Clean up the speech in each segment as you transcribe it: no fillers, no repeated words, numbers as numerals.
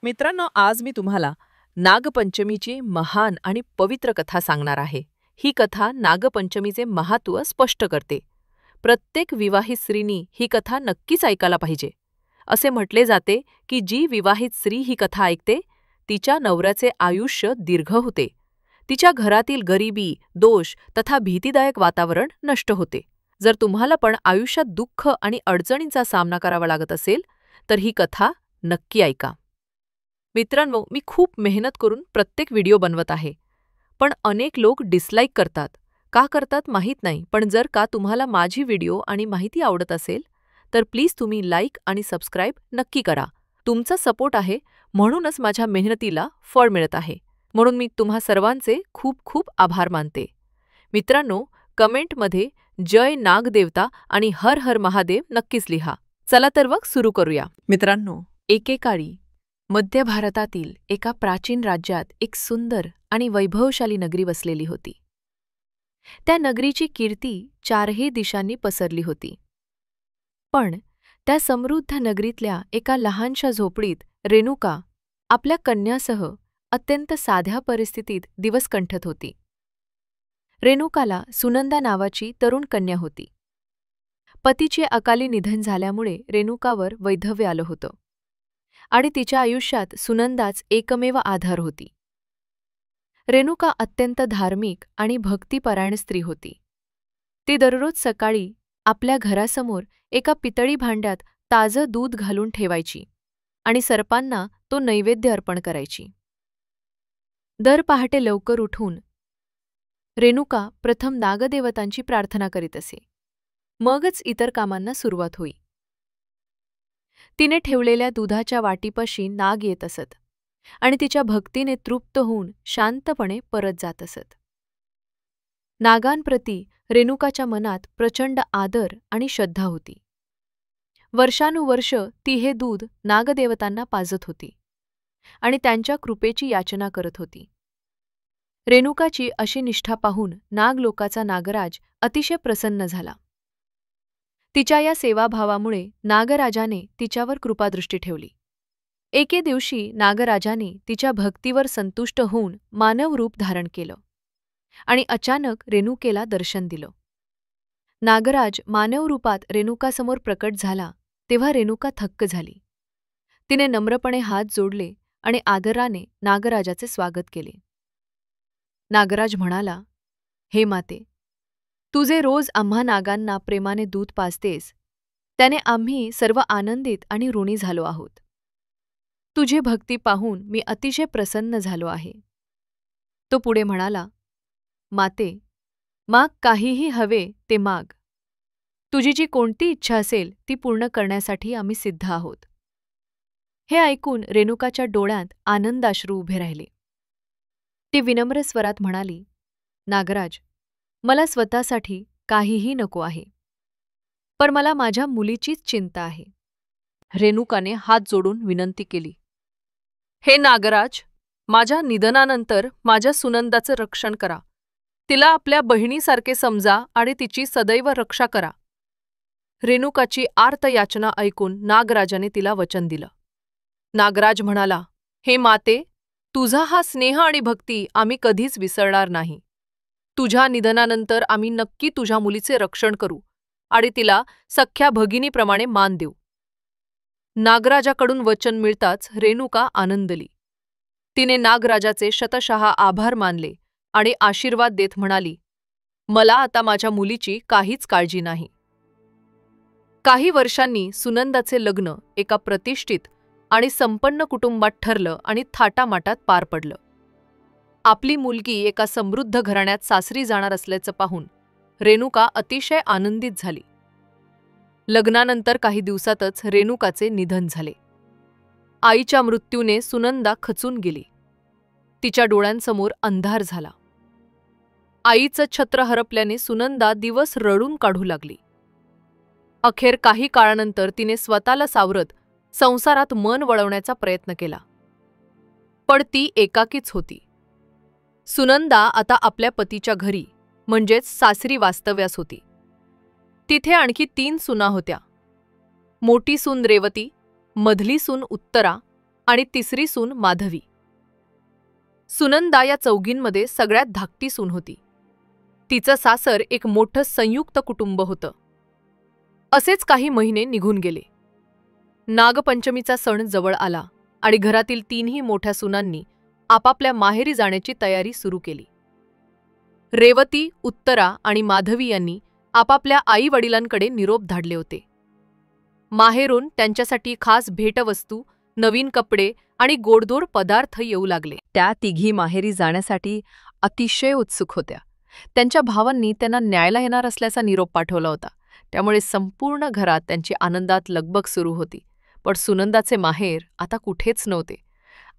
मित्रांनो, आज मी तुम्हाला नागपंचमीची महान आणि पवित्र कथा सांगणार आहे. ही कथा नागपंचमीचे महत्त्व स्पष्ट करते. प्रत्येक विवाहित स्त्रीनी ही कथा नक्कीच ऐकायला पाहिजे. असे म्हटले जाते की जी विवाहित स्त्री ही कथा ऐकते, तिच्या नवऱ्याचे आयुष्य दीर्घ होते. तिच्या घरातील गरिबी, दोष तथा भीतीदायक वातावरण नष्ट होते. जर तुम्हाला पण आयुष्यात दुःख आणि अडचणींचा सामना करावा लागत असेल, तर ही कथा नक्की ऐका. मित्रांनो, मी खूप मेहनत करून प्रत्येक व्हिडिओ बनवत आहे. पण अनेक लोक डिसलाईक करतात. का करतात माहीत नाही, पण जर का तुम्हाला माझी व्हिडिओ आणि माहिती आवडत असेल, तर प्लीज तुम्ही लाईक आणि सबस्क्राईब नक्की करा. तुमचा सपोर्ट आहे, म्हणूनच माझ्या मेहनतीला फळ मिळत आहे. म्हणून मी तुम्हा सर्वांचे खूप खूप आभार मानते. मित्रांनो, कमेंटमध्ये जय नागदेवता आणि हर हर महादेव नक्कीच लिहा. चला तर मग सुरू करूया. मित्रांनो, एकेकाळी मध्य भारतातील एका प्राचीन राज्यात एक सुंदर आणि वैभवशाली नगरी वसलेली होती. त्या नगरीची कीर्ती चारही दिशांनी पसरली होती. पण त्या समृद्ध नगरीतल्या एका लहानशा झोपडीत रेणुका आपल्या कन्यासह अत्यंत साध्या परिस्थितीत दिवस कंठत होती. रेणुकाला सुनंदा नावाची तरुण कन्या होती. पतीचे अकाली निधन झाल्यामुळे रेणुकावर वैधव्य आलं होतं आणि तिच्या आयुष्यात सुनंदाच एकमेव आधार होती. रेणुका अत्यंत धार्मिक आणि भक्तिपरायण स्त्री होती. ती दररोज सकाळी आपल्या घरासमोर एका पितळी भांड्यात ताजं दूध घालून ठेवायची आणि सर्पांना तो नैवेद्य अर्पण करायची. दर पहाटे लवकर उठून रेणुका प्रथम नागदेवतांची प्रार्थना करीत असे. मगच इतर कामांना सुरुवात होई. तिने ठेवलेल्या दुधाच्या वाटीपाशी नाग येत असत आणि तिच्या भक्तीने तृप्त होऊन शांतपणे परत जात असत. नागांप्रती रेणुकाच्या मनात प्रचंड आदर आणि श्रद्धा होती. वर्षानुवर्ष ती हे दूध नागदेवतांना पाजत होती आणि त्यांच्या कृपेची याचना करत होती. रेणुकाची अशी निष्ठा पाहून नागलोकाचा नागराज अतिशय प्रसन्न झाला. तिच्या या सेवाभावामुळे नागराजाने तिच्यावर कृपादृष्टी ठेवली. एके दिवशी नागराजाने तिच्या भक्तीवर संतुष्ट होऊन मानव रूप धारण केलं आणि अचानक रेणुकेला दर्शन दिलं. नागराज मानव रूपात रेणुकासमोर प्रकट झाला तेव्हा रेणुका थक्क झाली. तिने नम्रपणे हात जोडले आणि आदराने नागराजाचे स्वागत केले. नागराज म्हणाला, "हे माते, तू जे रोज आम्हा नागांना प्रेमाने दूध पाजतेस, त्याने आम्ही सर्व आनंदित आणि ऋणी झालो आहोत. तुझी भक्ती पाहून मी अतिशय प्रसन्न झालो आहे." तो पुढे म्हणाला, "माते, माग काहीही हवे ते माग. तुझी जी कोणती इच्छा असेल ती पूर्ण करण्यासाठी आम्ही सिद्ध आहोत." हे ऐकून रेणुकाच्या डोळ्यात आनंदाश्रू उभे राहिले. ती विनम्र स्वरात म्हणाली, "नागराज, मला स्वतःसाठी काहीही नको आहे, पण मला माझ्या मुलीचीच चिंता आहे." रेणुकाने हात जोडून विनंती केली, "हे नागराज, माझ्या निधनानंतर माझ्या सुनंदाचं रक्षण करा. तिला आपल्या बहिणीसारखे समजा आणि तिची सदैव रक्षा करा." रेणुकाची आर्त याचना ऐकून नागराजाने तिला वचन दिलं. नागराज म्हणाला, "हे माते, तुझा हा स्नेह आणि भक्ती आम्ही कधीच विसरणार नाही. तुझ्या निधनानंतर आम्ही नक्की तुझ्या मुलीचे रक्षण करू आणि तिला सख्या भगिनीप्रमाणे मान देऊ." नागराजाकडून वचन मिळताच रेणुका आनंदली. तिने नागराजाचे शतशः आभार मानले आणि आशीर्वाद देत म्हणाली, "मला आता माझ्या मुलीची काहीच काळजी नाही." काही वर्षांनी सुनंदाचे लग्न एका प्रतिष्ठित आणि संपन्न कुटुंबात ठरलं आणि थाटामाटात पार पडलं. आपली मुलगी एका समृद्ध घराण्यात सासरी जाणार असल्याचं पाहून रेणुका अतिशय आनंदित झाली. लग्नानंतर काही दिवसातच रेणुकाचे निधन झाले. आईच्या मृत्यूने सुनंदा खचून गेली. तिच्या डोळ्यांसमोर अंधार झाला. आईचं छत्र हरपल्याने सुनंदा दिवस रडून काढू लागली. अखेर काही काळानंतर तिने स्वतःला सावरत संसारात मन वळवण्याचा प्रयत्न केला. पण ती एकाकीच होती. सुनंदा आता आपल्या पतीच्या घरी म्हणजेच सासरी वास्तव्यास होती. तिथे आणखी 3 सुना होत्या. मोठी सून रेवती, मधली सून उत्तरा आणि तिसरी सून माधवी. सुनंदा या चौघींमध्ये सगळ्यात धाकटी सून होती. तिचं सासर एक मोठं संयुक्त कुटुंब होतं. असेच काही महिने निघून गेले. नागपंचमीचा सण जवळ आला आणि घरातील तीनही मोठ्या सुनांनी आपापल्या माहेरी जाण्याची तयारी सुरू केली. रेवती, उत्तरा आणि माधवी यांनी आपापल्या आई-वडिलांकडे निरोप धाडले होते. माहेरून त्यांच्यासाठी खास भेटवस्तू, नवीन कपडे आणि गोडधोड पदार्थ येऊ लागले. त्या तिघी माहेरी जाण्यासाठी अतिशय उत्सुक होत्या. त्यांच्या भावांनी त्यांना न्यायला येणार असल्याचा निरोप पाठवला होता. त्यामुळे संपूर्ण घरात त्यांची आनंदात लगबग सुरू होती. पण सुनंदाचे माहेर आता कुठेच नव्हते.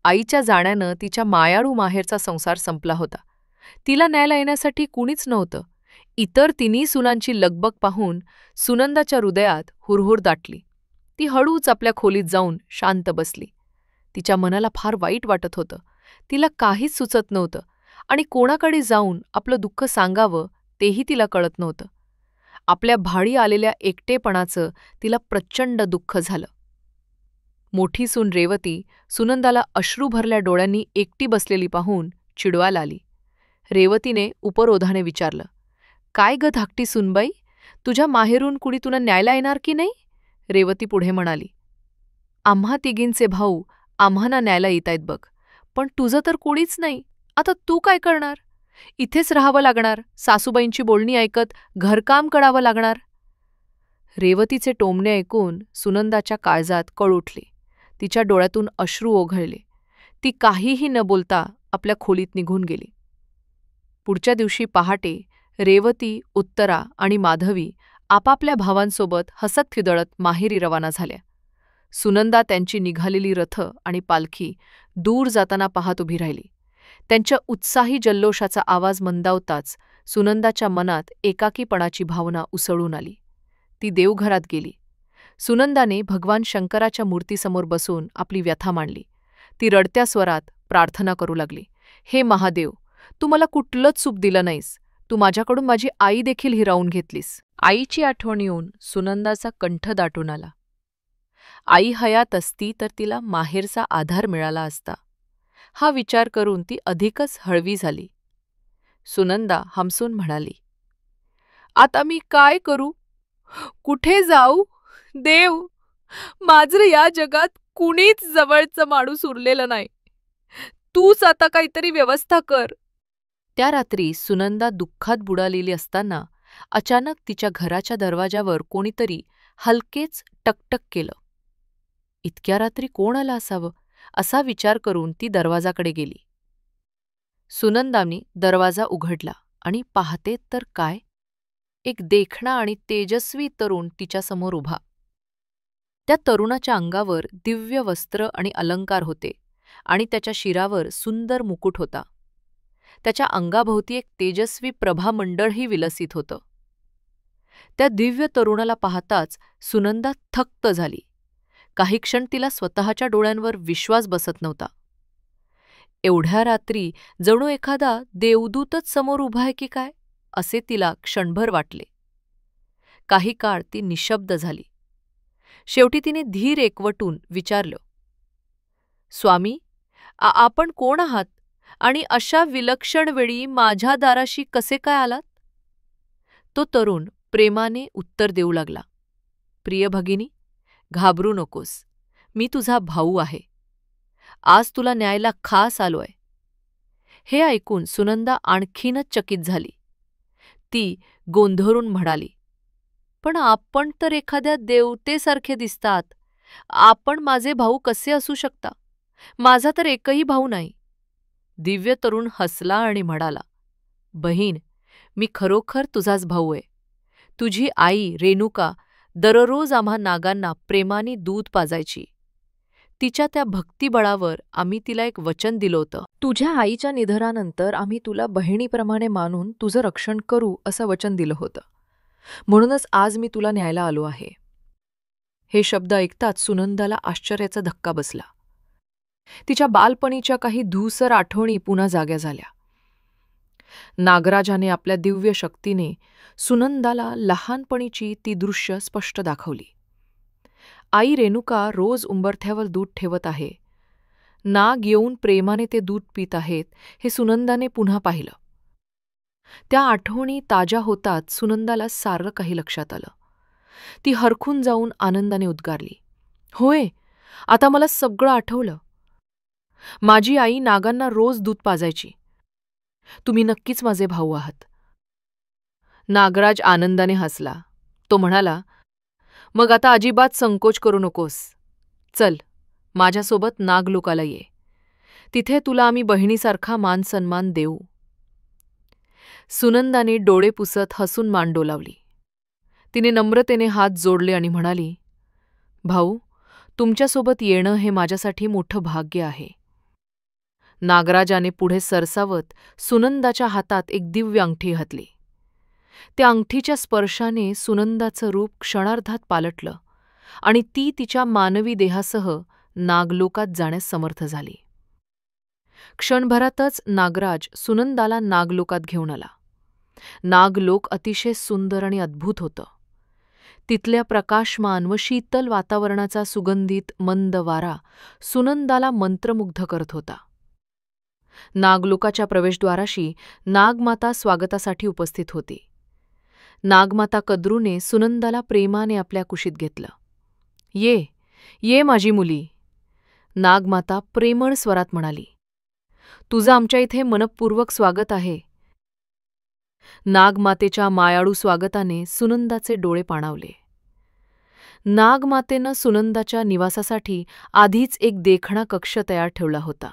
आईच्या जाण्यानं तिच्या मायाळू माहेरचा संसार संपला होता. तिला न्यायला येण्यासाठी कुणीच नव्हतं. इतर तिन्ही सुनांची लगबग पाहून सुनंदाच्या हृदयात हुरहुर दाटली. ती हळूच आपल्या खोलीत जाऊन शांत बसली. तिच्या मनाला फार वाईट वाटत होतं. तिला काहीच सुचत नव्हतं आणि कोणाकडे जाऊन आपलं दुःख सांगावं तेही तिला कळत नव्हतं. आपल्या भाळी आलेल्या एकटेपणाचं तिला प्रचंड दुःख झालं. मोठी सून रेवती सुनंदाला अश्रू भरल्या डोळ्यांनी एकटी बसलेली पाहून चिडवायला आली. रेवतीने उपरोधाने विचारलं, "काय ग धाकटी सूनबाई, तुझ्या माहेरून कुणी तुला न्यायला येणार की नाही?" रेवती पुढे म्हणाली, "आम्हा तिघींचे भाऊ आम्हांना न्यायला येतायत बघ, पण तुझं तर कुणीच नाही. आता तू काय करणार? इथेच राहावं लागणार, सासूबाईंची बोलणी ऐकत घरकाम करावं लागणार." रेवतीचे टोमणे ऐकून सुनंदाच्या काळजात कळ उठली. तिच्या डोळ्यातून अश्रू ओघळले. ती काहीही न बोलता आपल्या खोलीत निघून गेली. पुढच्या दिवशी पहाटे रेवती, उत्तरा आणि माधवी आपापल्या भावांसोबत हसत-खिदळत माहेरी रवाना झाल्या. सुनंदा त्यांची निघालेली रथ आणि पालखी दूर जाताना पाहत उभी राहिली. त्यांच्या उत्साही जल्लोषाचा आवाज मंदावताच सुनंदाच्या मनात एकाकीपणाची भावना उसळून आली. ती देवघरात गेली. सुनंदाने भगवान शंकराच्या मूर्तीसमोर बसून आपली व्यथा मांडली. ती रडत्या स्वरात प्रार्थना करू लागली, "हे महादेव, तू मला कुठलंच सुख दिलं नाहीस. तू माझ्याकडून माझी आई देखील हिरावून घेतलीस." आईची आठवण येऊन सुनंदाचा कंठ दाटून आला. आई हयात असती तर तिला माहेरचा आधार मिळाला असता. हा विचार करून ती अधिकच हळवी झाली. सुनंदा हमसून म्हणाली, "आता मी काय करू? कुठे जाऊ? देव, माझं या जगात कुणीच जवळचं माणूस उरलेलं नाही. तूच आता काहीतरी व्यवस्था कर." त्या रात्री सुनंदा दुःखात बुडालेली असताना अचानक तिच्या घराच्या दरवाजावर कोणीतरी हलकेच टकटक केलं. इतक्या रात्री कोण आलं असावं असा विचार करून ती दरवाजाकडे गेली. सुनंदाने दरवाजा उघडला आणि पाहते तर काय, एक देखणा आणि तेजस्वी तरुण तिच्यासमोर उभा. त्या तरुणाच्या अंगावर दिव्य वस्त्र आणि अलंकार होते आणि त्याच्या शिरावर सुंदर मुकुट होता. त्याच्या अंगाभोवती एक तेजस्वी प्रभामंडळही विलसित होतं. त्या दिव्य तरुणाला पाहताच सुनंदा थक्क झाली. काही क्षण तिला स्वतःच्या डोळ्यांवर विश्वास बसत नव्हता. एवढ्या रात्री जणू एखादा देवदूतच समोर उभा आहे की काय, असे तिला क्षणभर वाटले. काही काळ ती निशब्द झाली. शेवटी तिने धीर एकवटून विचारलं, "स्वामी, आपण कोण आहात आणि अशा विलक्षण वेळी माझ्या दाराशी कसे काय आलात?" तो तरुण प्रेमाने उत्तर देऊ लागला, "प्रिय भगिनी, घाबरू नकोस. मी तुझा भाऊ आहे. आज तुला न्यायला खास आलोय." हे ऐकून सुनंदा आणखीनच चकित झाली. ती गोंधळून म्हणाली, "पण आपण तर एखाद्या देवतेसारखे दिसतात. आपण माझे भाऊ कसे असू शकता? माझा तर एकही भाऊ नाही." दिव्य तरुण हसला आणि म्हणाला, "बहीण, मी खरोखर तुझाच भाऊ आहे. तुझी आई रेणुका दररोज आम्हा नागांना प्रेमाने दूध पाजायची. तिच्या त्या भक्तिबळावर आम्ही तिला एक वचन दिलं होतं. तुझ्या आईच्या निधनानंतर आम्ही तुला बहिणीप्रमाणे मानून तुझं रक्षण करू असं वचन दिलं होतं. म्हणूनच आज मी तुला न्यायला आलो आहे." हे शब्द ऐकताच सुनंदाला आश्चर्याचा धक्का बसला. तिच्या बालपणीच्या काही धूसर आठवणी पुन्हा जाग्या झाल्या. नागराजाने आपल्या दिव्य शक्तीने सुनंदाला लहानपणीची ती दृश्य स्पष्ट दाखवली. आई रेणुका रोज उंबरठ्यावर दूध ठेवत आहे नाग येऊन प्रेमाने ते दूध पित आहेत हे सुनंदाने पुन्हा पाहिलं. त्या आठवणी ताज्या होताच सुनंदाला सारं काही लक्षात आलं. ती हरखून जाऊन आनंदाने उद्गारली, "होय, आता मला सगळं आठवलं. माझी आई नागांना रोज दूध पाजायची. तुम्ही नक्कीच माझे भाऊ आहात." नागराज आनंदाने हसला. तो म्हणाला, "मग आता अजिबात संकोच करू नकोस. चल, माझ्यासोबत नागलोकाला ये. तिथे तुला आम्ही बहिणीसारखा मानसन्मान देऊ." सुनंदाने डोळे पुसत हसून मान डोलावली. तिने नम्रतेने हात जोडले आणि म्हणाली, "भाऊ, तुमच्यासोबत येणं हे माझ्यासाठी मोठं भाग्य आहे." नागराजाने पुढे सरसावत सुनंदाच्या हातात एक दिव्य अंगठी घातली. त्या अंगठीच्या स्पर्शाने सुनंदाचं रूप क्षणार्धात पालटलं आणि ती तिच्या मानवी देहासह नागलोकात जाण्यास समर्थ झाली. क्षणभरातच नागराज सुनंदाला नागलोकात घेऊन आला. नागलोक अतिशय सुंदर आणि अद्भुत होतं. तिथल्या प्रकाशमान व शीतल वातावरणाचा सुगंधित मंद वारा सुनंदाला मंत्रमुग्ध करत होता. नागलोकाच्या प्रवेशद्वाराशी नागमाता स्वागतासाठी उपस्थित होती. नागमाता कद्रूने सुनंदाला प्रेमाने आपल्या कुशीत घेतलं. "ये, ये माझी मुली," नागमाता प्रेमळ स्वरात म्हणाली. "तुझं आमच्या इथे मनःपूर्वक स्वागत आहे." नागमातेच्या मायाळू स्वागताने सुनंदाचे डोळे पाणावले. नागमातेनं सुनंदाच्या निवासासाठी आधीच एक देखणा कक्ष तयार ठेवला होता.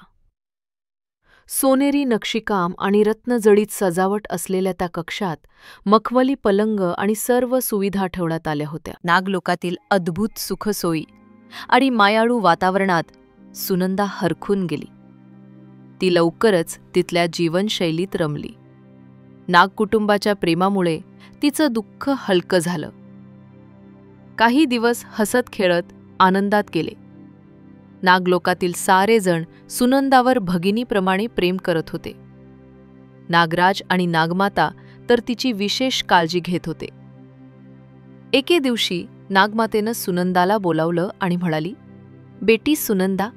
सोनेरी नक्षीकाम आणि रत्नजडीत सजावट असलेल्या त्या कक्षात मखमली पलंग आणि सर्व सुविधा ठेवण्यात आल्या होत्या. नागलोकातील अद्भुत सुखसोयी आणि मायाळू वातावरणात सुनंदा हरखून गेली. ती लवकरच तिथल्या जीवनशैलीत रमली. नागकुटुंबाच्या प्रेमामुळे तिचं दुःख हलकं झालं. काही दिवस हसत खेळत आनंदात गेले. नागलोकातील सारे जण सुनंदावर भगिनीप्रमाणे प्रेम करत होते. नागराज आणि नागमाता तर तिची विशेष काळजी घेत होते. एके दिवशी नागमातेनं सुनंदाला बोलावलं आणि म्हणाली, "बेटी सुनंदा,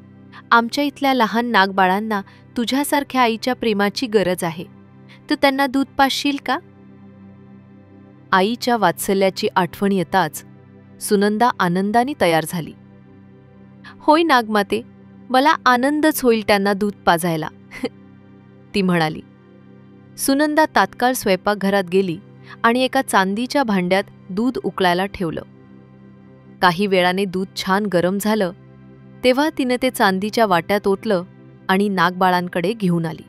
आमच्या इथल्या लहान नागबाळांना तुझ्यासारख्या आईच्या प्रेमाची गरज आहे. तू त्यांना दूध पाजशील का?" आईच्या वात्सल्याची आठवण येताच सुनंदा आनंदाने तयार झाली. "होय नागमाते, मला आनंदच होईल त्यांना दूध पाजायला," ती म्हणाली. सुनंदा तात्काळ स्वयंपाकघरात गेली आणि एका चांदीच्या भांड्यात दूध उकळायला ठेवलं. काही वेळाने दूध छान गरम झालं तेव्हा तिने ते चांदीच्या वाट्यात ओतलं आणि नागबाळांकडे घेऊन आली.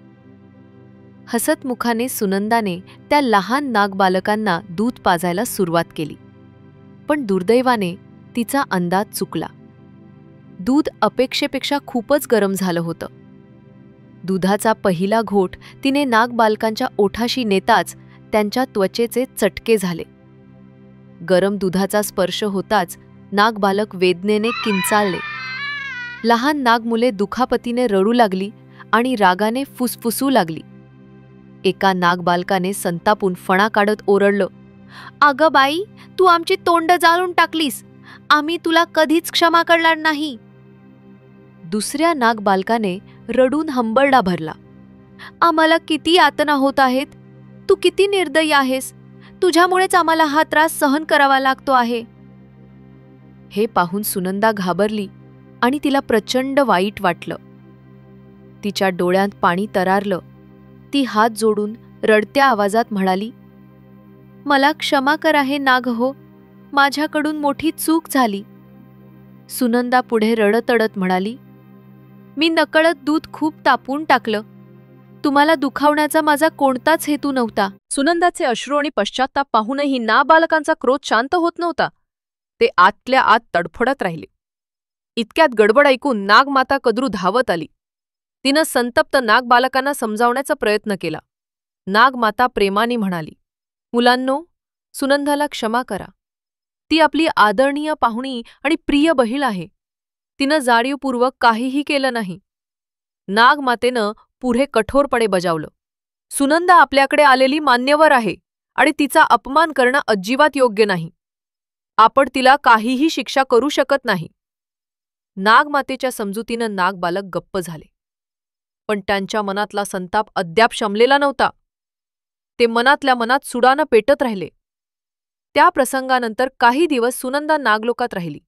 हसतमुखाने सुनंदाने त्या लहान नागबालकांना दूध पाजायला सुरुवात केली. पण दुर्दैवाने तिचा अंदाज चुकला. दूध अपेक्षेपेक्षा खूपच गरम झालं होतं. दुधाचा पहिला घोट तिने नागबालकांच्या ओठाशी नेताच त्यांच्या त्वचेचे चटके झाले. गरम दुधाचा स्पर्श होताच नागबालक वेदनेने किंचाळले. लहान नागमुले दुखापतीने रडू लागली आणि रागाने फुसफुसू लागली. एका नागबालकाने संतापून फणा काढत ओरडलं, "अगं बाई, तू आमची तोंड जाळून टाकलीस. आम्ही तुला कधीच क्षमा करणार नाही." दुसऱ्या नागबालकाने रडून हंबरडा भरला, "आम्हाला किती यातना होत आहेत. तू किती निर्दयी आहेस. तुझ्यामुळेच आम्हाला हा त्रास सहन करावा लागतो आहे." हे पाहून सुनंदा घाबरली आणि तिला प्रचंड वाईट वाटलं. तिच्या डोळ्यात पाणी तरारलं. ती हात जोडून रडत्या आवाजात म्हणाली, "मला क्षमा करा हे नाग हो. माझ्याकडून मोठी चूक झाली." सुनंदा पुढे रडतडत म्हणाली, "मी नकळत दूध खूप तापवून टाकलं. तुम्हाला दुखावण्याचा माझा कोणताच हेतू नव्हता." सुनंदाचे अश्रू आणि पश्चात्ताप पाहूनही नाबालकांचा क्रोध शांत होत नव्हता. ते आतल्या आत तडफडत राहिले. इतक्यात गडबड ऐकून नागमाता कद्रू धावत आली. तिनं संतप्त नागबालकांना समजावण्याचा प्रयत्न केला. नागमाता प्रेमाने म्हणाली, "मुलांनो, सुनंदाला क्षमा करा. ती आपली आदरणीय पाहुणी आणि प्रिय बहीण आहे. तिनं जाणीवपूर्वक काहीही केलं नाही." नागमातेनं पुढे कठोरपणे बजावलं, "सुनंदा आपल्याकडे आलेली मान्यवर आहे आणि तिचा अपमान करणं अजिबात योग्य नाही. आपण तिला काहीही शिक्षा करू शकत नाही." नागमातेच्या समजुतीनं नागबालक गप्प झाले. पण त्यांच्या मनातला संताप अद्याप शमलेला नव्हता. ते मनातल्या मनात सुडानं पेटत राहिले. त्या प्रसंगानंतर काही दिवस सुनंदा नागलोकात राहिली.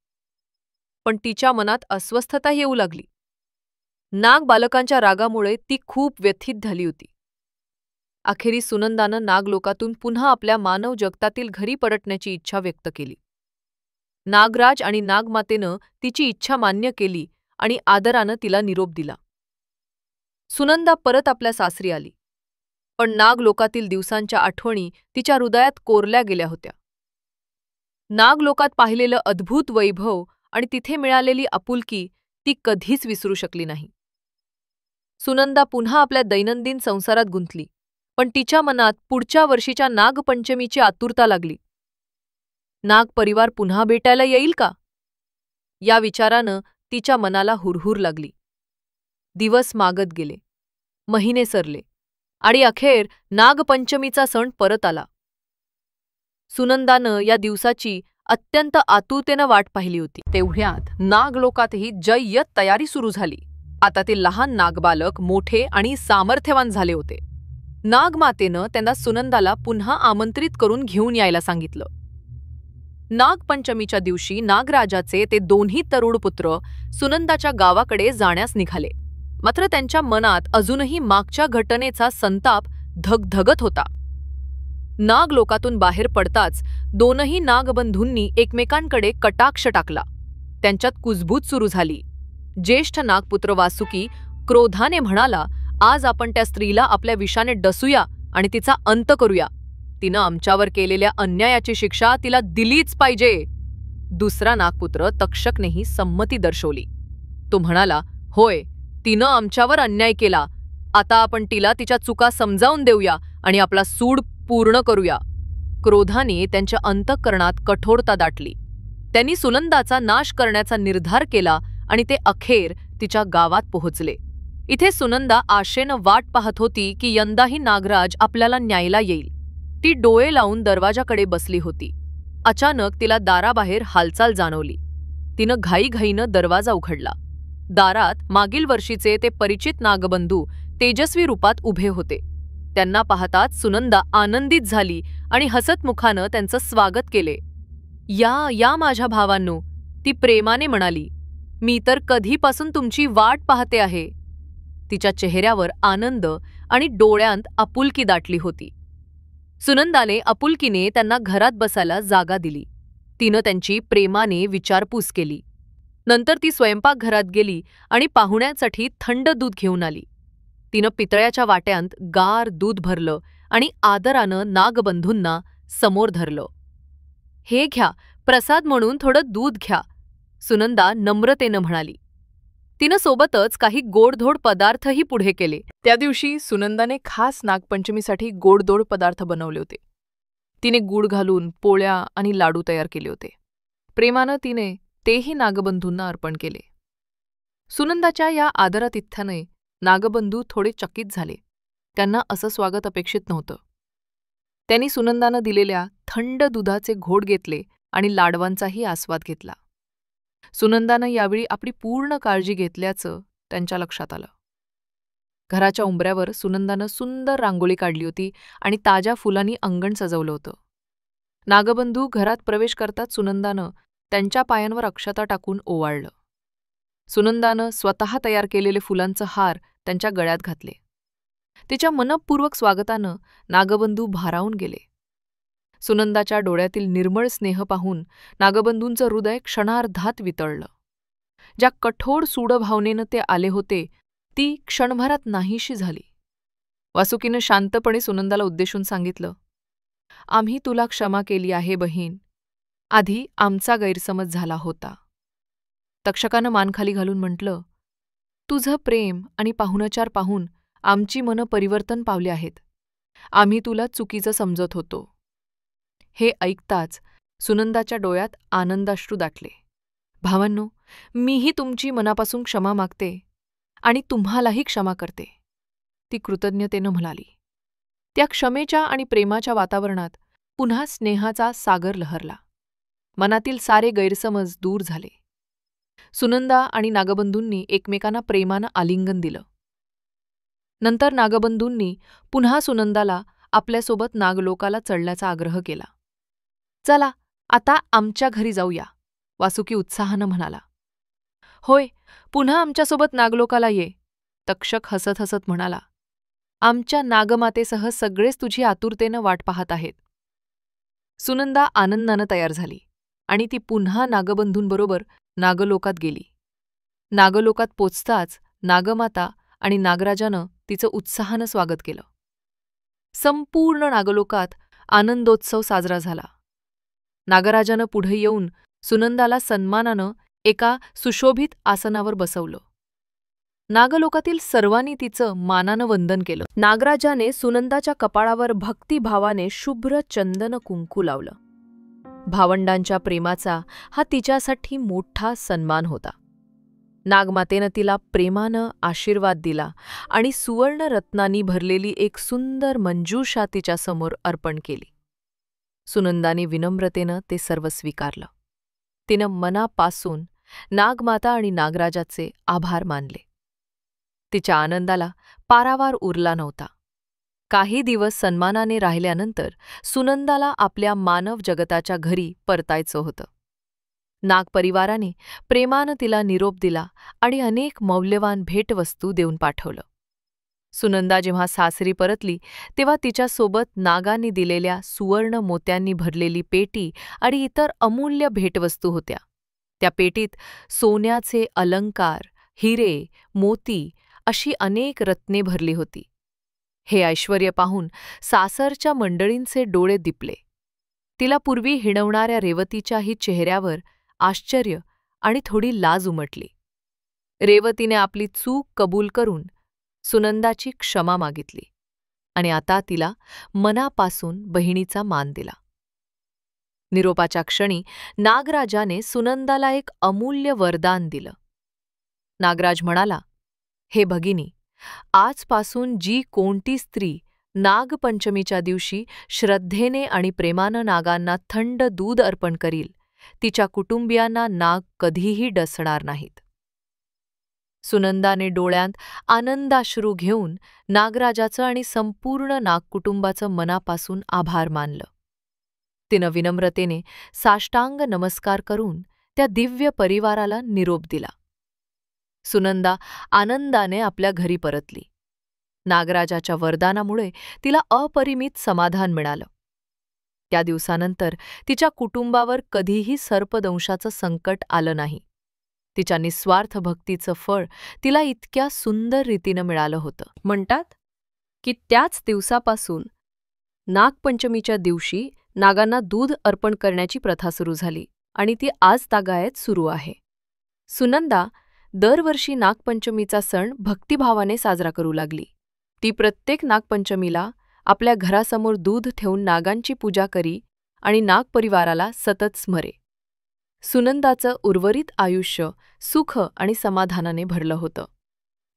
पण तिच्या मनात अस्वस्थता येऊ लागली. नागबालकांच्या रागामुळे ती खूप व्यथित झाली होती. अखेरीस सुनंदानं नागलोकातून पुन्हा आपल्या मानव जगतातील घरी परतण्याची इच्छा व्यक्त केली. नागराज आणि नागमातेनं तिची इच्छा मान्य केली आणि आदरानं तिला निरोप दिला. सुनंदा परत आपल्या सासरी आली. पण नागलोकातील दिवसांच्या आठवणी तिच्या हृदयात कोरल्या गेल्या होत्या. नागलोकात पाहिलेलं अद्भुत वैभव आणि तिथे मिळालेली आपुलकी ती कधीच विसरू शकली नाही. सुनंदा पुन्हा आपल्या दैनंदिन संसारात गुंतली. पण तिच्या मनात पुढच्या वर्षीच्या नागपंचमीची आतुरता लागली. नाग परिवार पुन्हा भेटायला येईल का? या विचारानं तिच्या मनाला हुरहुर लागली. दिवस मागत गेले, महिने सरले आणि अखेर नागपंचमीचा सण परत आला. सुनंदानं या दिवसाची अत्यंत आतुरतेनं वाट पाहिली होती. तेवढ्यात नागलोकातही जय्यत तयारी सुरू झाली. आता ते लहान नागबालक मोठे आणि सामर्थ्यवान झाले होते. नागमातेनं त्यांना सुनंदाला पुन्हा आमंत्रित करून घेऊन यायला सांगितलं. नागपंचमीच्या दिवशी नागराजाचे ते दोन्ही तरुण पुत्र सुनंदाच्या गावाकडे जाण्यास निघाले. मात्र त्यांच्या मनात अजूनही मागच्या घटनेचा संताप धगधगत होता. नागलोकातून बाहेर पडताच दोनही नागबंधूंनी एकमेकांकडे कटाक्ष टाकला. त्यांच्यात कुजबूज सुरू झाली. ज्येष्ठ नागपुत्र वासुकी क्रोधाने म्हणाला, आज आपण त्या स्त्रीला आपल्या विषाने डसूया आणि तिचा अंत करूया. तिनं आमच्यावर केलेल्या अन्यायाची शिक्षा तिला दिलीच पाहिजे. दुसरा नागपुत्र तक्षकनेही संमती दर्शवली. तो म्हणाला, होय, तिनं आमच्यावर अन्याय केला. आता आपण तिला तिच्या चुका समजावून देऊया आणि आपला सूड पूर्ण करूया. क्रोधाने त्यांच्या अंतःकरणात कठोरता दाटली. त्यांनी सुनंदाचा नाश करण्याचा निर्धार केला आणि ते अखेर तिच्या गावात पोहोचले. इथे सुनंदा आशेनं वाट पाहत होती की यंदाही नागराज आपल्याला न्यायला येईल. ती डोळे लावून दरवाजाकडे बसली होती. अचानक तिला दाराबाहेर हालचाल जाणवली. तिनं घाईघाईनं दरवाजा उघडला. दारात मागील वर्षीचे ते परिचित नागबंधू तेजस्वी रूपात उभे होते. त्यांना पाहताच सुनंदा आनंदित झाली आणि हसत मुखानं त्यांचं स्वागत केले. या माझ्या भावांनो, ती प्रेमाने म्हणाली. मी तर कधीपासून तुमची वाट पाहते आहे. तिच्या चेहऱ्यावर आनंद आणि डोळ्यांत आपुलकी दाटली होती. सुनंदाने आपुलकीने त्यांना घरात बसायला जागा दिली. तिनं त्यांची प्रेमाने विचारपूस केली. नंतर ती स्वयंपाकघरात गेली आणि पाहुण्यांसाठी थंड दूध घेऊन आली. तिनं पितळ्याच्या वाट्यांत गार दूध भरलं आणि आदरानं नागबंधूंना समोर धरलं. हे घ्या, प्रसाद म्हणून थोडं दूध घ्या, सुनंदा नम्रतेनं म्हणाली. तिनं सोबतच काही गोडधोड पदार्थही पुढे केले. त्या दिवशी सुनंदाने खास नागपंचमीसाठी गोडधोड पदार्थ बनवले होते. तिने गूळ घालून पोळ्या आणि लाडू तयार केले होते. प्रेमानं तिने तेही नागबंधूंना अर्पण केले. सुनंदाच्या या आदरातिथ्याने नागबंधू थोडे चकित झाले. त्यांना असं स्वागत अपेक्षित नव्हतं. त्यांनी सुनंदानं दिलेल्या थंड दुधाचे घोट घेतले आणि लाडवांचाही आस्वाद घेतला. सुनंदानं यावेळी आपली पूर्ण काळजी घेतल्याचं त्यांच्या लक्षात आलं. घराच्या उंबऱ्यावर सुनंदानं सुंदर रांगोळी काढली होती आणि ताज्या फुलांनी अंगण सजवलं होतं. नागबंधू घरात प्रवेश करताच सुनंदानं त्यांच्या पायांवर अक्षता टाकून ओवाळलं. सुनंदानं स्वतः तयार केलेले फुलांचं हार त्यांच्या गळ्यात घातले. तिच्या मनःपूर्वक स्वागतानं नागबंधू भारावून गेले. सुनंदाच्या डोळ्यातील निर्मळ स्नेह पाहून नागबंधूंचं हृदय क्षणार्धात वितळलं. ज्या कठोर सूडभावनेनं ते आले होते ती क्षणभरात नाहीशी झाली. वासुकीनं शांतपणे सुनंदाला उद्देशून सांगितलं, आम्ही तुला क्षमा केली आहे बहीण. आधी आमचा गैरसमज झाला होता. तक्षकानं मान खाली घालून म्हटलं, तुझं प्रेम आणि पाहुणचार पाहून आमची मनं परिवर्तन पावली आहेत. आम्ही तुला चुकीचं समजत होतो. हे ऐकताच सुनंदाच्या डोळ्यात आनंदाश्रू दाटले. भावांनो, मीही तुमची मनापासून क्षमा मागते आणि तुम्हालाही क्षमा करते, ती कृतज्ञतेनं म्हणाली. त्या क्षमेच्या आणि प्रेमाच्या वातावरणात पुन्हा स्नेहाचा सागर लहरला. मनातील सारे गैरसमज दूर झाले. सुनंदा आणि नागबंधूंनी एकमेकांना प्रेमानं आलिंगन दिलं. नंतर नागबंधूंनी पुन्हा सुनंदाला आपल्यासोबत नागलोकाला चढण्याचा आग्रह केला. चला, आता आमच्या घरी जाऊया, वासुकी उत्साहानं म्हणाला. होय, पुन्हा आमच्यासोबत नागलोकाला ये, तक्षक हसत हसत म्हणाला. आमच्या नागमातेसह सगळेच तुझी आतुरतेनं वाट पाहत आहेत. सुनंदा आनंदानं तयार झाली आणि ती पुन्हा नागबंधूंबरोबर नागलोकात गेली. नागलोकात पोचताच नागमाता आणि नागराजानं तिचं उत्साहानं स्वागत केलं. संपूर्ण नागलोकात आनंदोत्सव साजरा झाला. नागराजानं पुढे येऊन सुनंदाला सन्मानानं एका सुशोभित आसनावर बसवलं. नागलोकातील सर्वांनी तिचं मानानं वंदन केलं. नागराजाने सुनंदाच्या कपाळावर भक्तिभावाने शुभ्र चंदन कुंकू लावलं. भावंडांच्या प्रेमाचा हा तिच्यासाठी मोठा सन्मान होता. नागमातेनं तिला प्रेमानं आशीर्वाद दिला आणि सुवर्णरत्नांनी भरलेली एक सुंदर मंजूषा तिच्यासमोर अर्पण केली. सुनंदाने विनम्रतेनं ते सर्व स्वीकारलं. तिनं मनापासून नागमाता आणि नागराजाचे आभार मानले. तिच्या आनंदाला पारावार उरला नव्हता. काही दिवस सन्मानाने राहिल्यानंतर सुनंदाला आपल्या मानव जगताच्या घरी परतायचं होतं. नागपरिवाराने प्रेमानं तिला निरोप दिला आणि अनेक मौल्यवान भेटवस्तू देऊन पाठवलं. सुनंदा जेव्हा सासरी परतली तेव्हा तिच्यासोबत नागांनी दिलेल्या सुवर्ण मोत्यांनी भरलेली पेटी आणि इतर अमूल्य भेटवस्तू होत्या. त्या पेटीत सोन्याचे अलंकार, हिरे, मोती अशी अनेक रत्ने भरली होती. हे ऐश्वर्य पाहून सासरच्या मंडळींचे डोळे दिपले. तिला पूर्वी हिणवणाऱ्या रेवतीच्याही चेहऱ्यावर आश्चर्य आणि थोडी लाज उमटली. रेवतीने आपली चूक कबूल करून सुनंदाची क्षमा मागितली आणि आता तिला मनापासून बहिणीचा मान दिला. निरोपाच्या क्षणी नागराजाने सुनंदाला एक अमूल्य वरदान दिलं. नागराज म्हणाला, हे भगिनी, आजपासून जी कोणती स्त्री नागपंचमीच्या दिवशी श्रद्धेने आणि प्रेमानं नागांना थंड दूध अर्पण करील, तिच्या कुटुंबियांना नाग कधीही डसणार नाहीत. सुनंदाने डोळ्यांत आनंदाश्रू घेऊन नागराजाचं आणि संपूर्ण नागकुटुंबाचं मनापासून आभार मानलं. तिनं विनम्रतेने साष्टांग नमस्कार करून त्या दिव्य परिवाराला निरोप दिला. सुनंदा आनंदाने आपल्या घरी परतली. नागराजाच्या वरदानामुळे तिला अपरिमित समाधान मिळालं. त्या दिवसानंतर तिच्या कुटुंबावर कधीही सर्पदंशाचं संकट आलं नाही. तिच्या निस्वार्थ भक्तीचं फळ तिला इतक्या सुंदर रीतीनं मिळालं होतं. म्हणतात की त्याच दिवसापासून नागपंचमीच्या दिवशी नागांना दूध अर्पण करण्याची प्रथा सुरू झाली आणि ती आज तागायत सुरू आहे. सुनंदा दरवर्षी नागपंचमीचा सण भक्तिभावाने साजरा करू लागली. ती प्रत्येक नागपंचमीला आपल्या घरासमोर दूध ठेवून नागांची पूजा करी आणि नागपरिवाराला सतत स्मरे. सुनंदाचं उर्वरित आयुष्य सुख आणि समाधानाने भरलं होतं.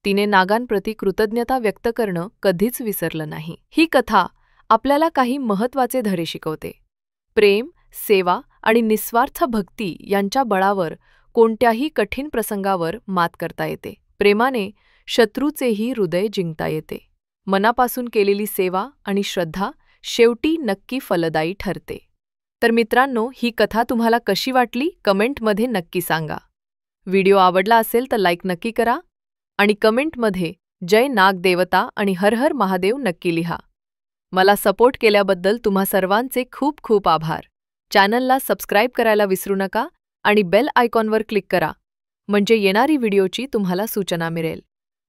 तिने नागांप्रती कृतज्ञता व्यक्त करणं कधीच विसरलं नाही. ही कथा आपल्याला काही महत्त्वाचे धडे शिकवते. प्रेम, सेवा आणि निस्वार्थ भक्ती यांच्या बळावर कोणत्याही कठीण प्रसंगावर मात करता येते. प्रेमाने शत्रूचेही हृदय जिंकता येते. मनापासून केलेली सेवा आणि श्रद्धा शेवटी नक्की फलदायी ठरते. तर मित्रांनो, ही कथा तुम्हाला कशी वाटली कमेंटमध्ये नक्की सांगा. व्हिडिओ आवडला असेल तर लाईक नक्की करा आणि कमेंटमध्ये जय नागदेवता आणि हर हर महादेव नक्की लिहा. मला सपोर्ट केल्याबद्दल तुम्हा सर्वांचे खूप खूप आभार. चॅनलला सबस्क्राईब करायला विसरू नका आणि बेल आयकॉनवर क्लिक करा म्हणजे येणारी व्हिडिओची तुम्हाला सूचना मिळेल.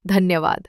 धन्यवाद.